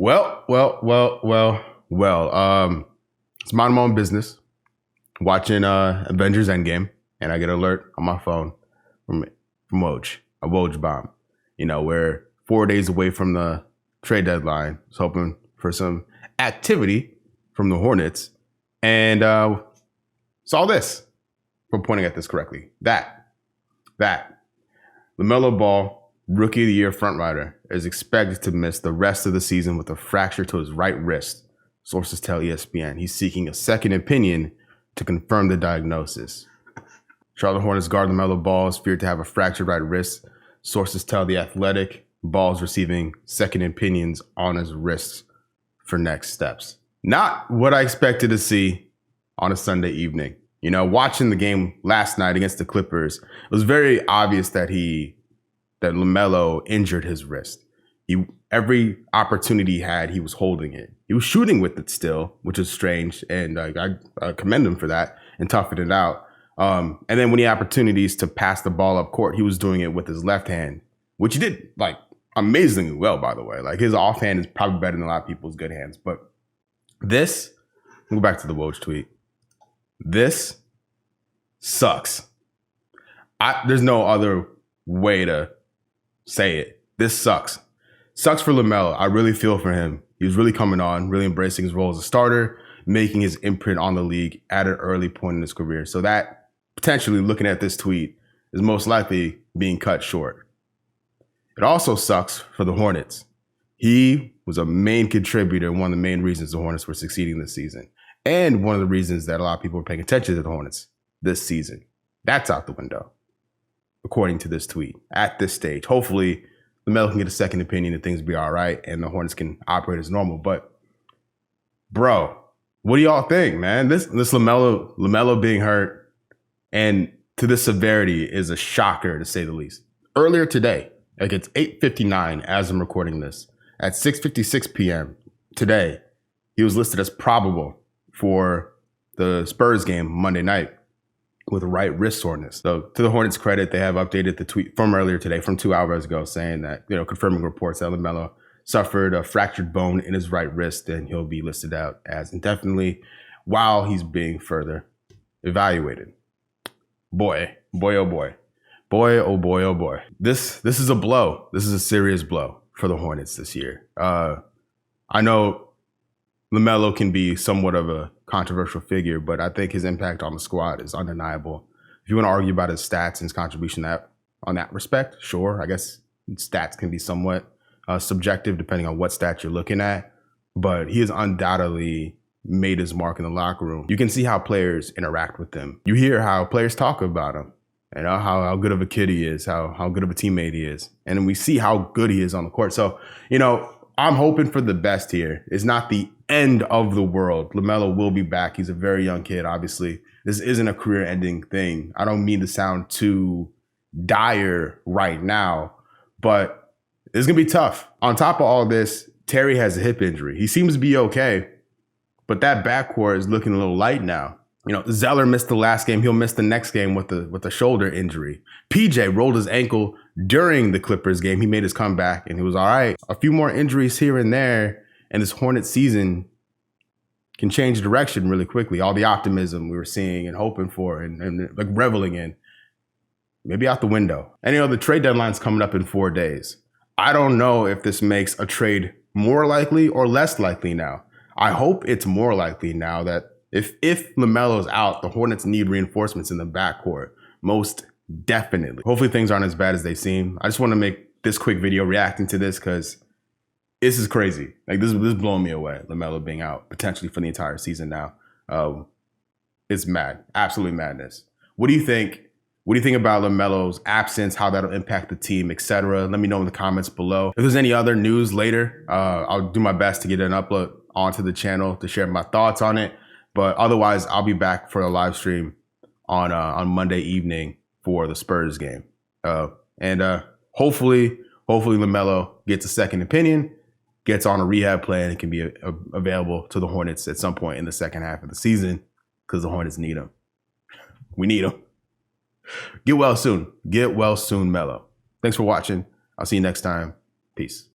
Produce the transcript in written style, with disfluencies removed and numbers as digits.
Well. It's minding my own business, watching Avengers Endgame, and I get an alert on my phone from Woj, a Woj bomb. You know, we're 4 days away from the trade deadline. I was hoping for some activity from the Hornets, and saw this. If I'm pointing at this correctly, that LaMelo Ball, Rookie of the Year frontrunner, is expected to miss the rest of the season with a fracture to his right wrist. Sources tell ESPN he's seeking a second opinion to confirm the diagnosis. Charlotte Hornets guard LaMelo Ball is feared to have a fractured right wrist. Sources tell The Athletic Ball is receiving second opinions on his wrists for next steps. Not what I expected to see on a Sunday evening. You know, watching the game last night against the Clippers, it was very obvious that LaMelo injured his wrist. Every opportunity he had, he was holding it. He was shooting with it still, which is strange, and I commend him for that and toughing it out. And then when he had opportunities to pass the ball up court, he was doing it with his left hand, which he did like amazingly well, by the way. Like his offhand is probably better than a lot of people's good hands. But this, we'll go back to the Woj tweet. This sucks. There's no other way to say it. This sucks. Sucks for LaMelo. I really feel for him. He was really coming on, really embracing his role as a starter, making his imprint on the league at an early point in his career. So that, potentially looking at this tweet, is most likely being cut short. It also sucks for the Hornets. He was a main contributor and one of the main reasons the Hornets were succeeding this season. And one of the reasons that a lot of people were paying attention to the Hornets this season. That's out the window, according to this tweet, at this stage. Hopefully, LaMelo can get a second opinion and things will be all right and the Hornets can operate as normal. But, bro, what do y'all think, man? This LaMelo being hurt and to this severity is a shocker, to say the least. Earlier today, like it's 8:59 as I'm recording this, at 6:56 p.m. today, he was listed as probable for the Spurs game Monday night with right wrist soreness. So to the Hornets' credit, they have updated the tweet from earlier today, from 2 hours ago, saying that, confirming reports that LaMelo suffered a fractured bone in his right wrist and he'll be listed out as indefinitely while he's being further evaluated. Boy, oh boy. This is a blow. This is a serious blow for the Hornets this year. I know LaMelo can be somewhat of a controversial figure, but I think his impact on the squad is undeniable. If you want to argue about his stats and his contribution on that respect, sure. I guess stats can be somewhat subjective depending on what stats you're looking at, but he has undoubtedly made his mark in the locker room. You can see how players interact with him. You hear how players talk about him, how good of a kid he is, how good of a teammate he is. And then we see how good he is on the court. So, I'm hoping for the best here. It's not the end of the world. LaMelo will be back. He's a very young kid, obviously. This isn't a career-ending thing. I don't mean to sound too dire right now, but it's going to be tough. On top of all this, Terry has a hip injury. He seems to be okay, but that backcourt is looking a little light now. Zeller missed the last game. He'll miss the next game with a shoulder injury. PJ rolled his ankle during the Clippers game. He made his comeback and he was all right. A few more injuries here and there, and this Hornets season can change direction really quickly. All the optimism we were seeing and hoping for and like reveling in, maybe out the window. And the trade deadline's coming up in 4 days. I don't know if this makes a trade more likely or less likely now. I hope it's more likely now that if LaMelo's out, the Hornets need reinforcements in the backcourt, most definitely. Hopefully things aren't as bad as they seem. I just want to make this quick video reacting to this because this is crazy. Like this is blowing me away. LaMelo being out potentially for the entire season now. It's mad, absolutely madness. What do you think? What do you think about LaMelo's absence, how that'll impact the team, etc.? Let me know in the comments below. If there's any other news later, I'll do my best to get an upload onto the channel to share my thoughts on it. But otherwise, I'll be back for a live stream on Monday evening for the Spurs game. And hopefully LaMelo gets a second opinion, gets on a rehab plan, and can be available to the Hornets at some point in the second half of the season because the Hornets need him. We need him. Get well soon. Get well soon, Melo. Thanks for watching. I'll see you next time. Peace.